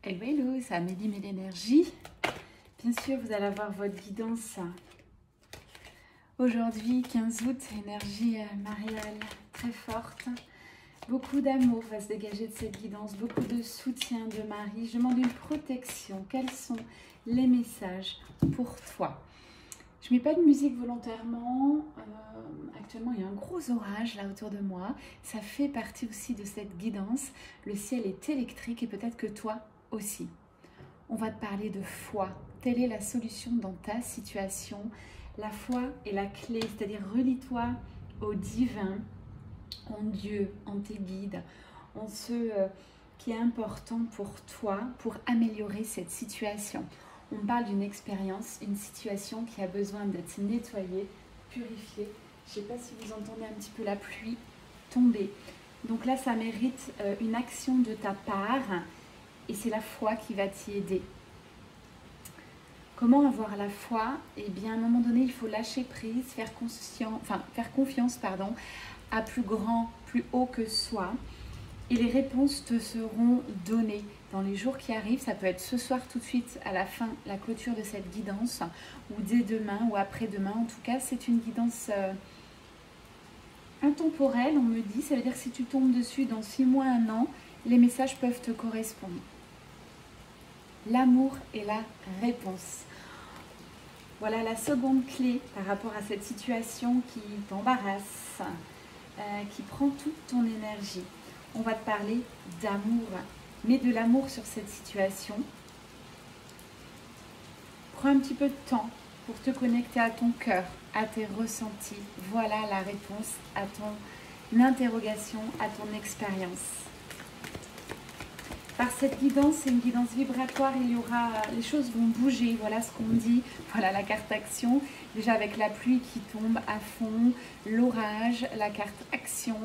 Hello, hello, c'est Amélie Mélénergie. Bien sûr, vous allez avoir votre guidance. Aujourd'hui, 15 août, énergie mariale très forte. Beaucoup d'amour va se dégager de cette guidance, beaucoup de soutien de Marie. Je demande une protection. Quels sont les messages pour toi? Je ne mets pas de musique volontairement. Actuellement, il y a un gros orage là autour de moi. Ça fait partie aussi de cette guidance. Le ciel est électrique et peut-être que toi aussi. On va te parler de foi. Telle est la solution dans ta situation. La foi est la clé, c'est-à-dire relie-toi au divin, en Dieu, en tes guides, en ce qui est important pour toi, pour améliorer cette situation. On parle d'une expérience, une situation qui a besoin d'être nettoyée, purifiée. Je ne sais pas si vous entendez un petit peu la pluie tomber. Donc là, ça mérite une action de ta part et c'est la foi qui va t'y aider. Comment avoir la foi? Eh bien, à un moment donné, il faut lâcher prise, faire confiance à plus grand, plus haut que soi. Et les réponses te seront données dans les jours qui arrivent. Ça peut être ce soir tout de suite à la fin, la clôture de cette guidance, ou dès demain ou après-demain. En tout cas, c'est une guidance intemporelle, on me dit. Ça veut dire que si tu tombes dessus dans 6 mois, 1 an, les messages peuvent te correspondre. L'amour est la réponse. Voilà la seconde clé par rapport à cette situation qui t'embarrasse, qui prend toute ton énergie. On va te parler d'amour, mais de l'amour sur cette situation. Prends un petit peu de temps pour te connecter à ton cœur, à tes ressentis. Voilà la réponse à ton interrogation, à ton expérience. Par cette guidance, c'est une guidance vibratoire, les choses vont bouger, voilà ce qu'on dit, voilà la carte action, déjà avec la pluie qui tombe à fond, l'orage, la carte action,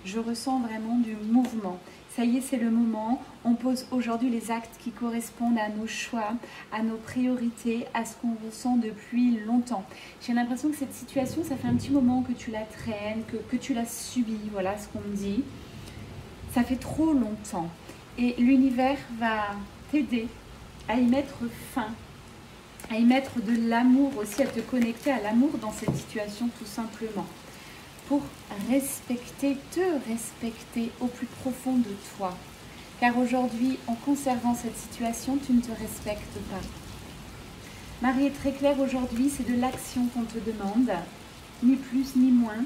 je ressens vraiment du mouvement. Ça y est, c'est le moment, on pose aujourd'hui les actes qui correspondent à nos choix, à nos priorités, à ce qu'on ressent depuis longtemps. J'ai l'impression que cette situation, ça fait un petit moment que tu la traînes, que tu l'as subie, voilà ce qu'on me dit. Ça fait trop longtemps. Et l'univers va t'aider à y mettre fin, à y mettre de l'amour aussi, à te connecter à l'amour dans cette situation tout simplement. Pour te respecter au plus profond de toi. Car aujourd'hui, en conservant cette situation, tu ne te respectes pas. Marie est très claire aujourd'hui, c'est de l'action qu'on te demande, ni plus ni moins,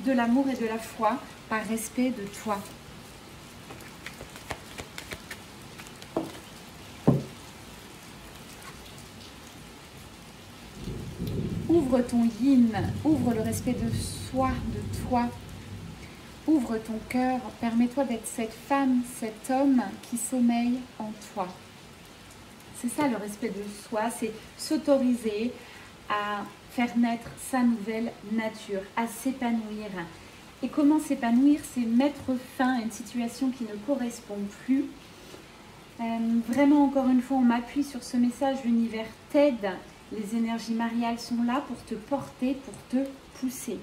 de l'amour et de la foi par respect de toi. Ouvre ton yin, ouvre le respect de soi, de toi. Ouvre ton cœur, permets-toi d'être cette femme, cet homme qui sommeille en toi. C'est ça le respect de soi, c'est s'autoriser à faire naître sa nouvelle nature, à s'épanouir. Et comment s'épanouir? C'est mettre fin à une situation qui ne correspond plus. Vraiment, encore une fois, on m'appuie sur ce message, l'univers t'aide. Les énergies mariales sont là pour te porter, pour te pousser.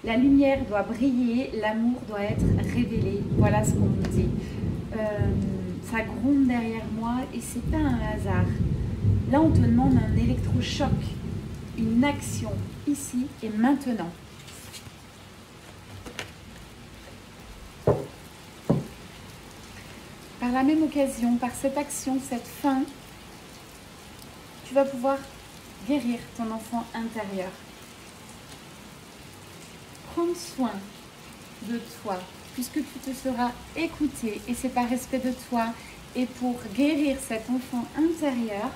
La lumière doit briller, l'amour doit être révélé. Voilà ce qu'on me dit. Ça gronde derrière moi et c'est pas un hasard. Là, on te demande un électrochoc, une action ici et maintenant. Par la même occasion, par cette action, cette fin, tu vas pouvoir guérir ton enfant intérieur. Prends soin de toi, puisque tu te seras écouté, et c'est par respect de toi, et pour guérir cet enfant intérieur,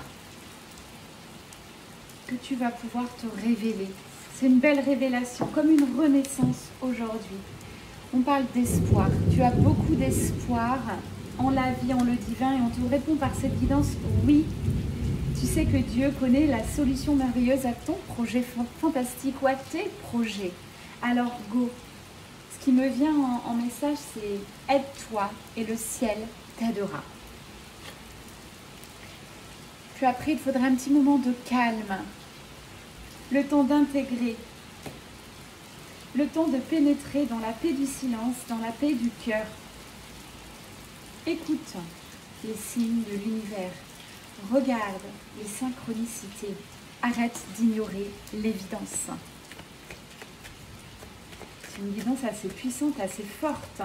que tu vas pouvoir te révéler. C'est une belle révélation, comme une renaissance aujourd'hui. On parle d'espoir. Tu as beaucoup d'espoir en la vie, en le divin, et on te répond par cette guidance, oui. Tu sais que Dieu connaît la solution merveilleuse à ton projet fantastique ou à tes projets. Alors, go. Ce qui me vient en message, c'est aide-toi et le ciel t'aidera. Puis après, il faudra un petit moment de calme. Le temps d'intégrer. Le temps de pénétrer dans la paix du silence, dans la paix du cœur. Écoute les signes de l'univers. Regarde les synchronicités. Arrête d'ignorer l'évidence. C'est une guidance assez puissante, assez forte.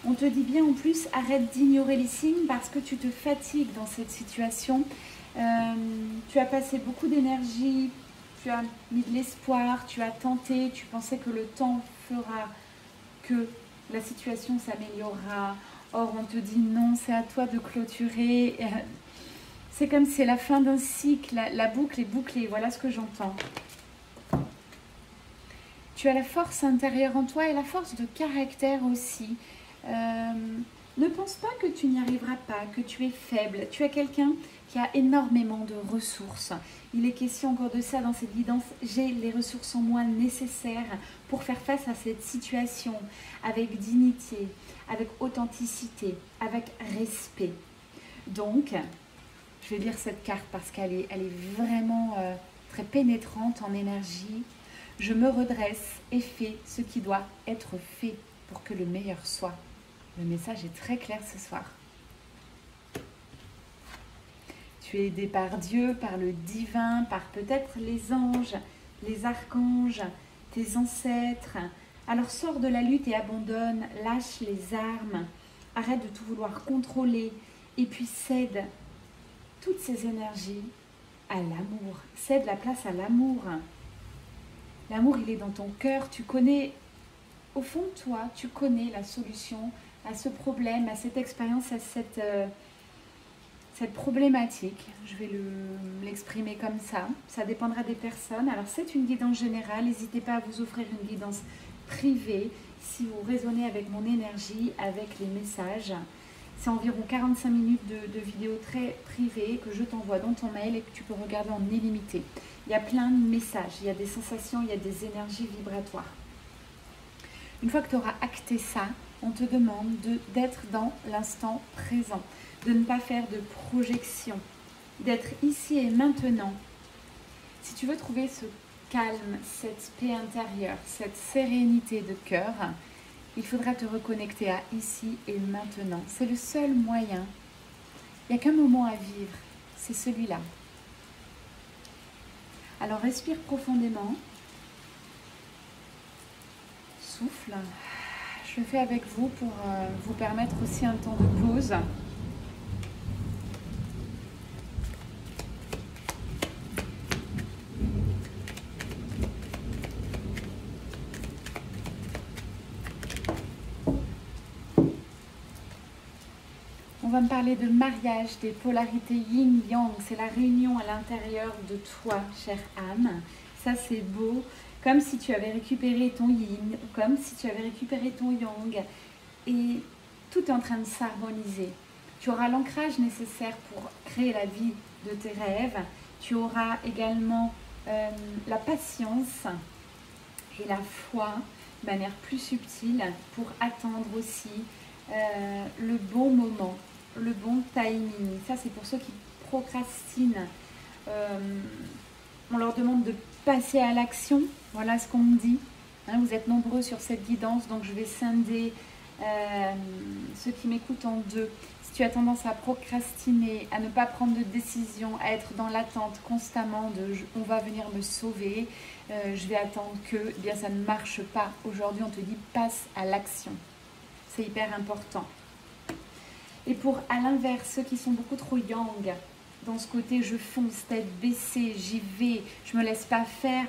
On te dit bien en plus, arrête d'ignorer les signes parce que tu te fatigues dans cette situation. Tu as passé beaucoup d'énergie, tu as mis de l'espoir, tu as tenté, tu pensais que le temps fera que la situation s'améliorera. Or, on te dit non, c'est à toi de clôturer. C'est comme si c'est la fin d'un cycle, la boucle est bouclée, voilà ce que j'entends. Tu as la force intérieure en toi et la force de caractère aussi. Ne pense pas que tu n'y arriveras pas, que tu es faible. Tu es quelqu'un qui a énormément de ressources. Il est question encore de ça dans cette guidance. J'ai les ressources en moi nécessaires pour faire face à cette situation avec dignité, avec authenticité, avec respect. Donc, je vais lire cette carte parce qu'elle est vraiment très pénétrante en énergie. Je me redresse et fais ce qui doit être fait pour que le meilleur soit. Le message est très clair ce soir. Tu es aidé par Dieu, par le divin, par peut-être les anges, les archanges, tes ancêtres. Alors sors de la lutte et abandonne, lâche les armes, arrête de tout vouloir contrôler et puis cède toutes ces énergies à l'amour. Cède la place à l'amour. L'amour, il est dans ton cœur. Tu connais, au fond de toi, tu connais la solution à ce problème, à cette expérience, à cette problématique. Je vais l'exprimer comme ça. Ça dépendra des personnes. Alors, c'est une guidance générale. N'hésitez pas à vous offrir une guidance privée si vous raisonnez avec mon énergie, avec les messages. C'est environ 45 minutes de vidéo très privée que je t'envoie dans ton mail et que tu peux regarder en illimité. Il y a plein de messages, il y a des sensations, il y a des énergies vibratoires. Une fois que tu auras acté ça, on te demande d'être dans l'instant présent, de ne pas faire de projection, d'être ici et maintenant. Si tu veux trouver ce calme, cette paix intérieure, cette sérénité de cœur, il faudra te reconnecter à ici et maintenant. C'est le seul moyen. Il n'y a qu'un moment à vivre, c'est celui-là. Alors respire profondément. Souffle. Je le fais avec vous pour vous permettre aussi un temps de pause. On va me parler de mariage, des polarités yin-yang. C'est la réunion à l'intérieur de toi, chère âme. Ça, c'est beau. Comme si tu avais récupéré ton yin, comme si tu avais récupéré ton yang. Et tout est en train de s'harmoniser. Tu auras l'ancrage nécessaire pour créer la vie de tes rêves. Tu auras également la patience et la foi de manière plus subtile pour attendre aussi le bon moment, le bon timing. Ça, c'est pour ceux qui procrastinent. On leur demande de passer à l'action. Voilà ce qu'on me dit. Hein, vous êtes nombreux sur cette guidance, donc je vais scinder ceux qui m'écoutent en deux. Si tu as tendance à procrastiner, à ne pas prendre de décision, à être dans l'attente constamment de « on va venir me sauver, je vais attendre que », eh bien ça ne marche pas. Aujourd'hui, on te dit « passe à l'action ». C'est hyper important. Et pour, à l'inverse, ceux qui sont beaucoup trop yang, dans ce côté je fonce, tête baissée, j'y vais, je me laisse pas faire,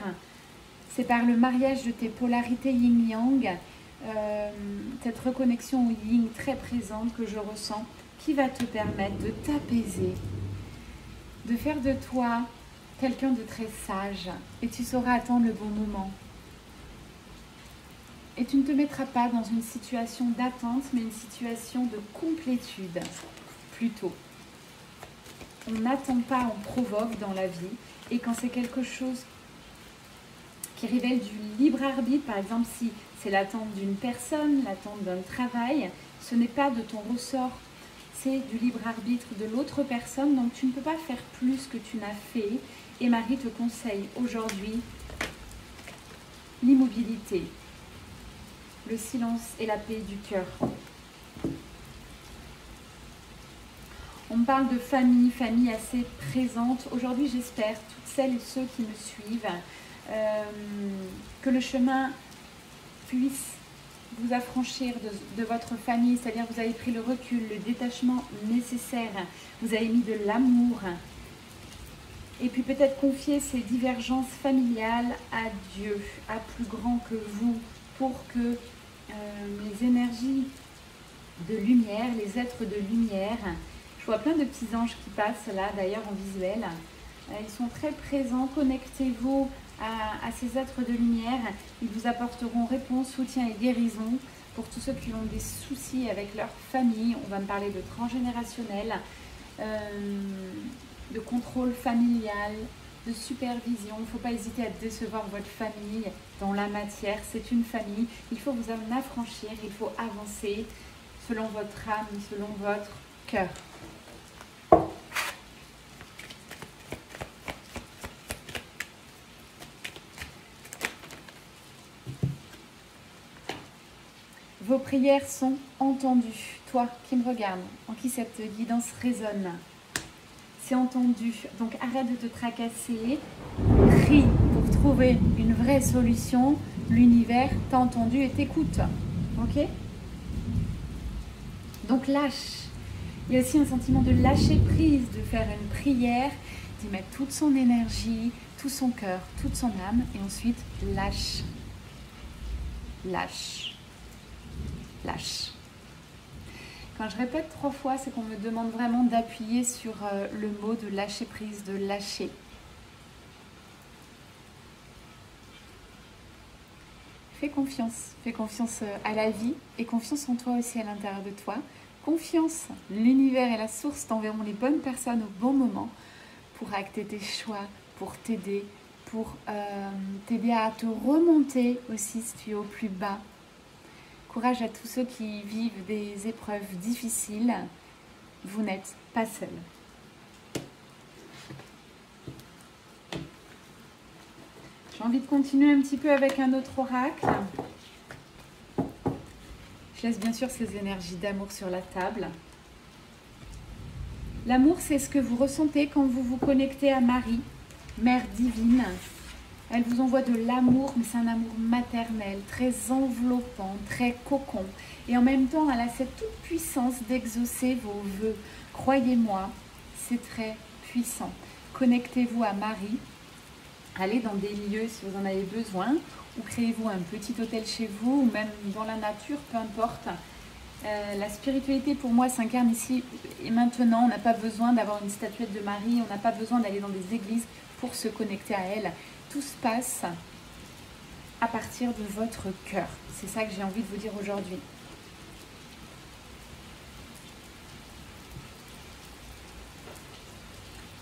c'est par le mariage de tes polarités yin-yang, cette reconnexion au yin très présente que je ressens, qui va te permettre de t'apaiser, de faire de toi quelqu'un de très sage, et tu sauras attendre le bon moment. Et tu ne te mettras pas dans une situation d'attente, mais une situation de complétude, plutôt. On n'attend pas, on provoque dans la vie. Et quand c'est quelque chose qui révèle du libre arbitre, par exemple, si c'est l'attente d'une personne, l'attente d'un travail, ce n'est pas de ton ressort, c'est du libre arbitre de l'autre personne. Donc tu ne peux pas faire plus que tu n'as fait. Et Marie te conseille aujourd'hui l'immobilité, le silence et la paix du cœur. On me parle de famille, famille assez présente. Aujourd'hui, j'espère, toutes celles et ceux qui me suivent, que le chemin puisse vous affranchir de votre famille, c'est-à-dire vous avez pris le recul, le détachement nécessaire, vous avez mis de l'amour, et puis peut-être confier ces divergences familiales à Dieu, à plus grand que vous, pour que les énergies de lumière, les êtres de lumière, je vois plein de petits anges qui passent là d'ailleurs en visuel, ils sont très présents, connectez-vous à ces êtres de lumière, ils vous apporteront réponse, soutien et guérison pour tous ceux qui ont des soucis avec leur famille. On va me parler de transgénérationnel, de contrôle familial, de supervision. Il ne faut pas hésiter à décevoir votre famille dans la matière, c'est une famille, il faut vous en affranchir, il faut avancer selon votre âme, selon votre cœur. Vos prières sont entendues. Toi qui me regardes, en qui cette guidance résonne, c'est entendu. Donc arrête de te tracasser. Prie pour trouver une vraie solution. L'univers t'a entendu et t'écoute. Ok? Donc lâche. Il y a aussi un sentiment de lâcher prise, de faire une prière, d'y mettre toute son énergie, tout son cœur, toute son âme. Et ensuite, lâche. Lâche. Lâche. Quand je répète 3 fois, c'est qu'on me demande vraiment d'appuyer sur le mot de lâcher prise, de lâcher. Fais confiance à la vie et confiance en toi aussi à l'intérieur de toi. Confiance, l'univers et la source t'enverront les bonnes personnes au bon moment pour acter tes choix, pour t'aider, pour t'aider à te remonter aussi si tu es au plus bas. Courage à tous ceux qui vivent des épreuves difficiles. Vous n'êtes pas seuls. J'ai envie de continuer un petit peu avec un autre oracle. Je laisse bien sûr ces énergies d'amour sur la table. L'amour, c'est ce que vous ressentez quand vous vous connectez à Marie, Mère divine. Elle vous envoie de l'amour, mais c'est un amour maternel, très enveloppant, très cocon. Et en même temps, elle a cette toute puissance d'exaucer vos vœux. Croyez-moi, c'est très puissant. Connectez-vous à Marie. Allez dans des lieux si vous en avez besoin. Ou créez-vous un petit hôtel chez vous, ou même dans la nature, peu importe. La spiritualité, pour moi, s'incarne ici et maintenant. On n'a pas besoin d'avoir une statuette de Marie. On n'a pas besoin d'aller dans des églises pour se connecter à elle. Tout se passe à partir de votre cœur. C'est ça que j'ai envie de vous dire aujourd'hui.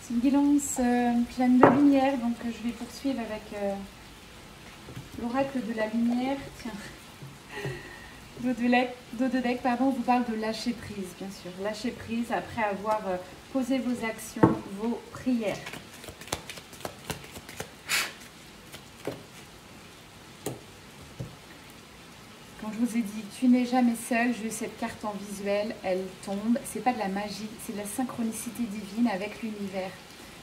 C'est une guidance pleine de lumière, donc je vais poursuivre avec l'oracle de la lumière. Tiens, Dododek, pardon, vous parle de lâcher prise, bien sûr. Lâcher prise après avoir posé vos actions, vos prières. Je vous ai dit, tu n'es jamais seul. J'ai eu cette carte en visuel, elle tombe. C'est pas de la magie, c'est de la synchronicité divine avec l'univers.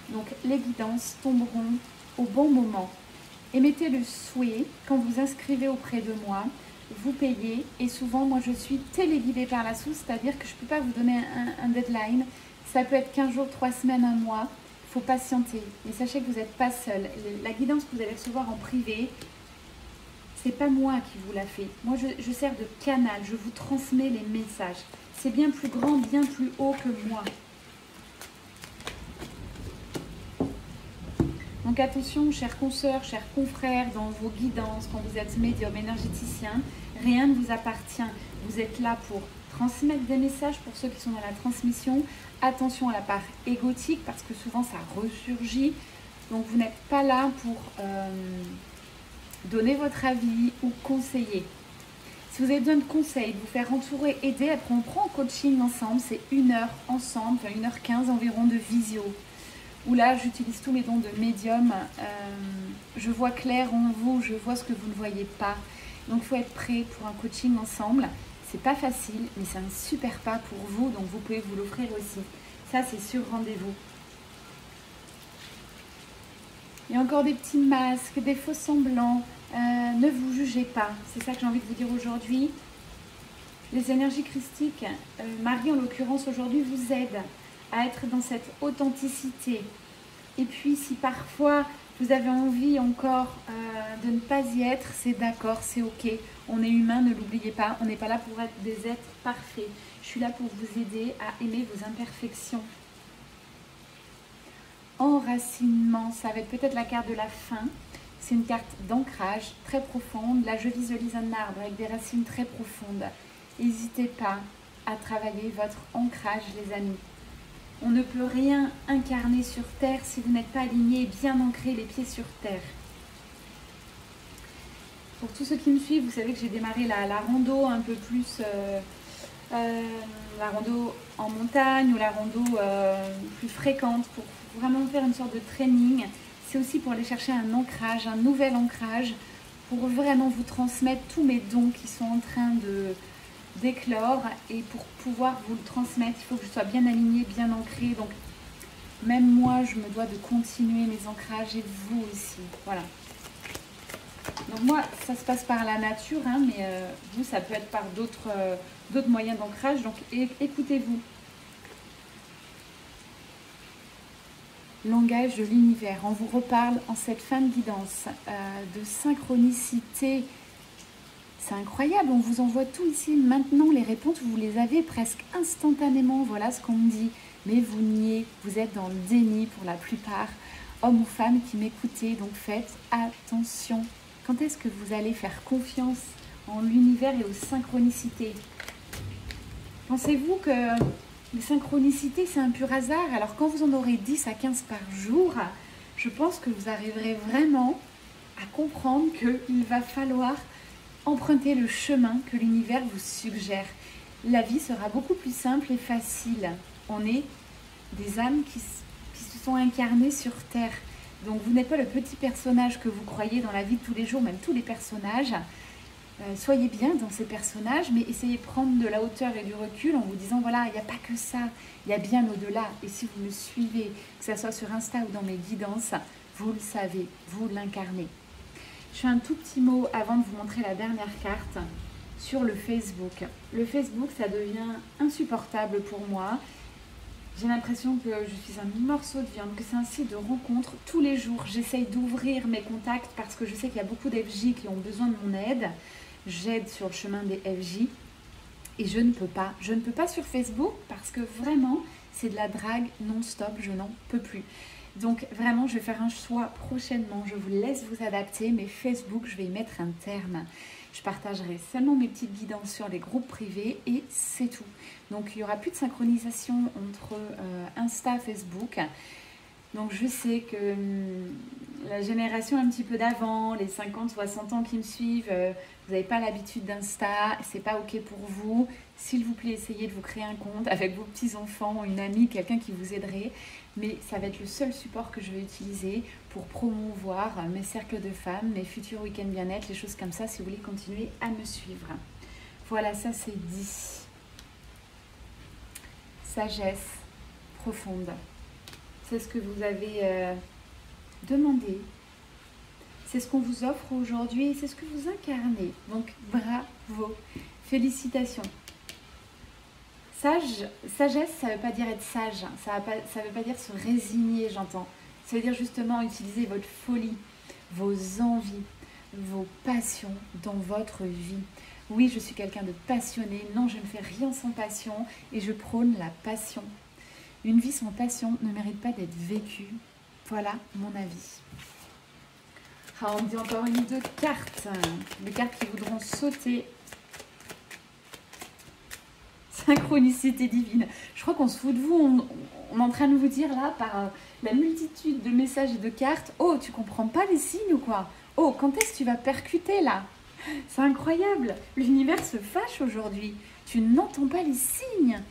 Donc les guidances tomberont au bon moment. Émettez le souhait quand vous inscrivez auprès de moi. Vous payez et souvent moi je suis téléguidée par la source, c'est-à-dire que je ne peux pas vous donner un deadline. Ça peut être 15 jours, 3 semaines, 1 mois. Il faut patienter. Mais sachez que vous n'êtes pas seul. La guidance que vous allez recevoir en privé, c'est pas moi qui vous la fais. Moi, je sers de canal. Je vous transmets les messages. C'est bien plus grand, bien plus haut que moi. Donc attention, chers consoeurs, chers confrères, dans vos guidances, quand vous êtes médium, énergéticien, rien ne vous appartient. Vous êtes là pour transmettre des messages pour ceux qui sont dans la transmission. Attention à la part égotique, parce que souvent ça ressurgit. Donc vous n'êtes pas là pour donner votre avis ou conseiller. Si vous avez besoin de conseils, de vous faire entourer, aider, après on prend un coaching ensemble, c'est 1 heure ensemble, 1h15 environ de visio. Où là, j'utilise tous mes dons de médium. Je vois clair en vous, je vois ce que vous ne voyez pas. Donc, il faut être prêt pour un coaching ensemble. C'est pas facile, mais c'est un super pas pour vous, donc vous pouvez vous l'offrir aussi. Ça, c'est sur rendez-vous. Il y a encore des petits masques, des faux semblants. Ne vous jugez pas. C'est ça que j'ai envie de vous dire aujourd'hui. Les énergies christiques, Marie en l'occurrence aujourd'hui, vous aide à être dans cette authenticité. Et puis si parfois vous avez envie encore de ne pas y être, c'est d'accord, c'est ok. On est humain, ne l'oubliez pas. On n'est pas là pour être des êtres parfaits. Je suis là pour vous aider à aimer vos imperfections. Enracinement, ça va être peut-être la carte de la fin. C'est une carte d'ancrage très profonde. Là, je visualise un arbre avec des racines très profondes. N'hésitez pas à travailler votre ancrage, les amis. On ne peut rien incarner sur Terre si vous n'êtes pas aligné et bien ancré les pieds sur Terre. Pour tous ceux qui me suivent, vous savez que j'ai démarré la rando un peu plus... la rando en montagne ou la rando plus fréquente pour vraiment faire une sorte de training. C'est aussi pour aller chercher un ancrage, un nouvel ancrage, pour vraiment vous transmettre tous mes dons qui sont en train d'éclore. Et pour pouvoir vous le transmettre, il faut que je sois bien alignée, bien ancrée. Donc même moi, je me dois de continuer mes ancrages et vous aussi. Voilà. Donc moi, ça se passe par la nature, hein, mais vous, ça peut être par d'autres moyens d'ancrage. Donc écoutez-vous. Langage de l'univers. On vous reparle en cette fin de guidance de synchronicité. C'est incroyable, on vous envoie tout ici. Maintenant, les réponses, vous les avez presque instantanément. Voilà ce qu'on me dit. Mais vous niez, vous êtes dans le déni pour la plupart. Hommes ou femmes qui m'écoutez, donc faites attention. Quand est-ce que vous allez faire confiance en l'univers et aux synchronicités? Pensez-vous que les synchronicités, c'est un pur hasard? Alors quand vous en aurez 10 à 15 par jour, je pense que vous arriverez vraiment à comprendre qu'il va falloir emprunter le chemin que l'univers vous suggère. La vie sera beaucoup plus simple et facile. On est des âmes qui se sont incarnées sur Terre. Donc vous n'êtes pas le petit personnage que vous croyez dans la vie de tous les jours, même tous les personnages. Soyez bien dans ces personnages, mais essayez de prendre de la hauteur et du recul en vous disant, voilà, il n'y a pas que ça, il y a bien au-delà. Et si vous me suivez, que ce soit sur Insta ou dans mes guidances, vous le savez, vous l'incarnez. Je fais un tout petit mot avant de vous montrer la dernière carte sur le Facebook. Le Facebook, ça devient insupportable pour moi. J'ai l'impression que je suis un morceau de viande, que c'est un site de rencontre. Tous les jours, j'essaye d'ouvrir mes contacts parce que je sais qu'il y a beaucoup d'FJ qui ont besoin de mon aide. J'aide sur le chemin des FJ et je ne peux pas. Je ne peux pas sur Facebook parce que vraiment, c'est de la drague non-stop. Je n'en peux plus. Donc vraiment, je vais faire un choix prochainement. Je vous laisse vous adapter, mais Facebook, je vais y mettre un terme. Je partagerai seulement mes petites guidances sur les groupes privés et c'est tout. Donc il n'y aura plus de synchronisation entre Insta, Facebook. Donc je sais que la génération un petit peu d'avant, les 50, 60 ans qui me suivent, vous n'avez pas l'habitude d'Insta, c'est pas ok pour vous. S'il vous plaît, essayez de vous créer un compte avec vos petits-enfants, une amie, quelqu'un qui vous aiderait. Mais ça va être le seul support que je vais utiliser pour promouvoir mes cercles de femmes, mes futurs week-ends bien-être, les choses comme ça, si vous voulez continuer à me suivre. Voilà, ça c'est dit. Sagesse profonde. C'est ce que vous avez demandé. C'est ce qu'on vous offre aujourd'hui et c'est ce que vous incarnez. Donc bravo, félicitations. Sagesse, ça ne veut pas dire être sage, ça veut pas dire se résigner, j'entends. Ça veut dire justement utiliser votre folie, vos envies, vos passions dans votre vie. Oui, je suis quelqu'un de passionné, non, je ne fais rien sans passion et je prône la passion. Une vie sans passion ne mérite pas d'être vécue. Voilà mon avis. Ah, on me dit encore une ou deux cartes, des cartes qui voudront sauter. Synchronicité divine. Je crois qu'on se fout de vous. On est en train de vous dire là, par la multitude de messages et de cartes, oh, tu comprends pas les signes ou quoi? Oh, quand est-ce que tu vas percuter là? C'est incroyable. L'univers se fâche aujourd'hui. Tu n'entends pas les signes.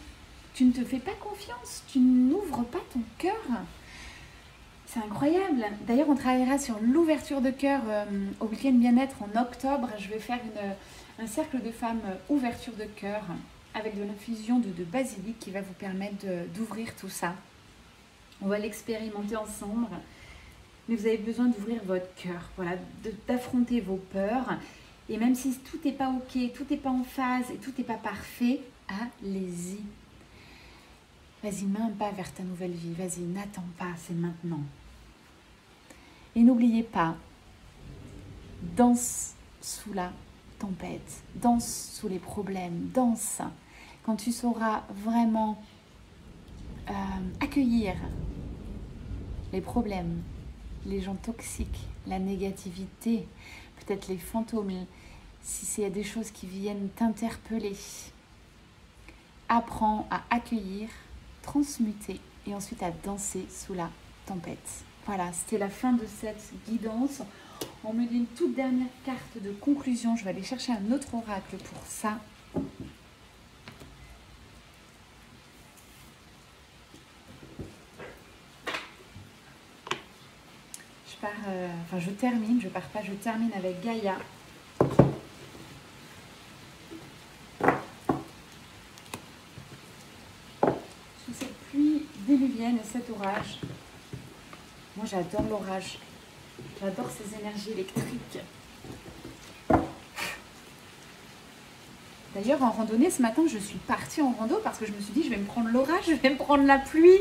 Tu ne te fais pas confiance. Tu n'ouvres pas ton cœur. C'est incroyable. D'ailleurs, on travaillera sur l'ouverture de cœur au week-end bien-être en octobre. Je vais faire un cercle de femmes ouverture de cœur. avec de l'infusion de basilic qui va vous permettre d'ouvrir tout ça. On va l'expérimenter ensemble. Mais vous avez besoin d'ouvrir votre cœur, voilà, d'affronter vos peurs. Et même si tout n'est pas ok, tout n'est pas en phase et tout n'est pas parfait, allez-y. Vas-y, mets un pas vers ta nouvelle vie. Vas-y, n'attends pas, c'est maintenant. Et n'oubliez pas, danse sous la tempête, danse sous les problèmes, danse. Quand tu sauras vraiment accueillir les problèmes, les gens toxiques, la négativité, peut-être les fantômes, si c'est des choses qui viennent t'interpeller. Apprends à accueillir, transmuter et ensuite à danser sous la tempête. Voilà, c'était la fin de cette guidance. On me dit une toute dernière carte de conclusion. Je vais aller chercher un autre oracle pour ça. Je termine, je pars pas, je termine avec Gaïa. Sous cette pluie diluvienne et cet orage, moi j'adore l'orage, j'adore ces énergies électriques. D'ailleurs en randonnée ce matin, je suis partie en rando parce que je me suis dit je vais me prendre l'orage, je vais me prendre la pluie.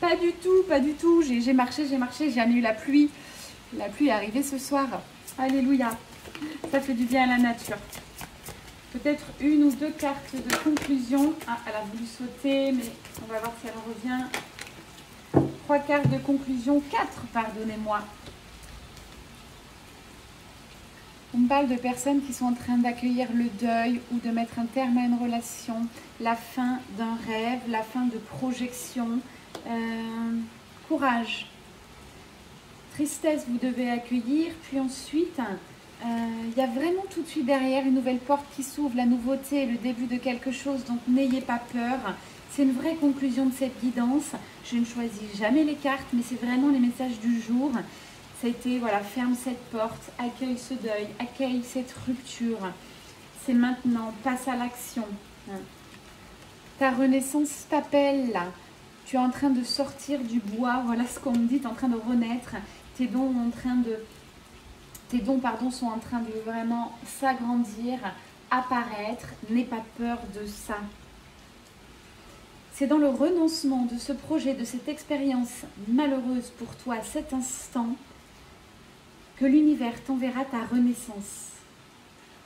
Pas du tout, pas du tout. J'ai marché, j'ai jamais eu la pluie. La pluie est arrivée ce soir. Alléluia. Ça fait du bien à la nature. Peut-être une ou deux cartes de conclusion. Ah, elle a voulu sauter, mais on va voir si elle revient. 3 cartes de conclusion. 4, pardonnez-moi. On me parle de personnes qui sont en train d'accueillir le deuil ou de mettre un terme à une relation, la fin d'un rêve, la fin de projection. Courage. Tristesse, vous devez accueillir, puis ensuite, il y a vraiment tout de suite derrière une nouvelle porte qui s'ouvre, la nouveauté, le début de quelque chose, donc n'ayez pas peur. C'est une vraie conclusion de cette guidance. Je ne choisis jamais les cartes, mais c'est vraiment les messages du jour. Ça a été, voilà, ferme cette porte, accueille ce deuil, accueille cette rupture. C'est maintenant, passe à l'action. Ta renaissance t'appelle là. Tu es en train de sortir du bois, voilà ce qu'on me dit, tu es en train de renaître. Tes dons sont en train de vraiment s'agrandir, apparaître. N'aie pas peur de ça. C'est dans le renoncement de ce projet, de cette expérience malheureuse pour toi à cet instant, que l'univers t'enverra ta renaissance.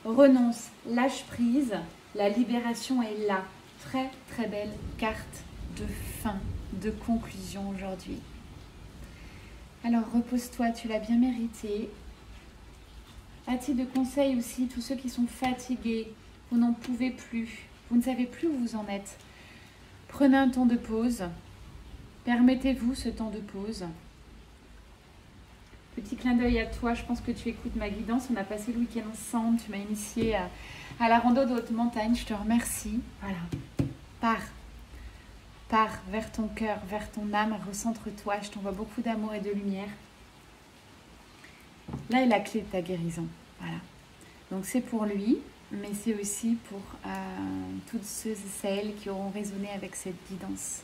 Renonce, lâche prise, la libération est là. Très très belle carte de fin, de conclusion aujourd'hui. Alors repose-toi, tu l'as bien mérité. À titre de conseil aussi, tous ceux qui sont fatigués, vous n'en pouvez plus, vous ne savez plus où vous en êtes. Prenez un temps de pause, permettez-vous ce temps de pause. Petit clin d'œil à toi, je pense que tu écoutes ma guidance, on a passé le week-end ensemble, tu m'as initié à la rando de haute montagne, je te remercie. Voilà, pars vers ton cœur, vers ton âme, recentre-toi, je t'envoie beaucoup d'amour et de lumière. Là est la clé de ta guérison, voilà. Donc c'est pour lui, mais c'est aussi pour toutes ceux et celles qui auront résonné avec cette guidance.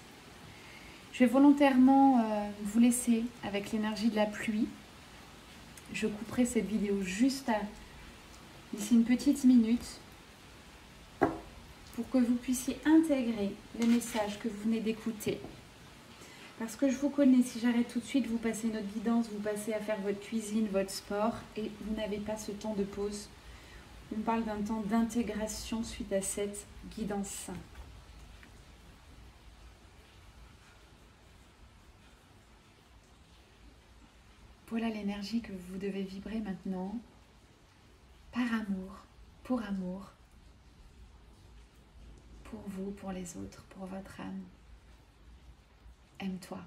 Je vais volontairement vous laisser avec l'énergie de la pluie. Je couperai cette vidéo juste d'ici une petite minute pour que vous puissiez intégrer les messages que vous venez d'écouter. Parce que je vous connais, si j'arrête tout de suite, vous passez notre guidance, vous passez à faire votre cuisine, votre sport et vous n'avez pas ce temps de pause. On parle d'un temps d'intégration suite à cette guidance. Voilà l'énergie que vous devez vibrer maintenant, par amour, pour vous, pour les autres, pour votre âme. Aime-toi.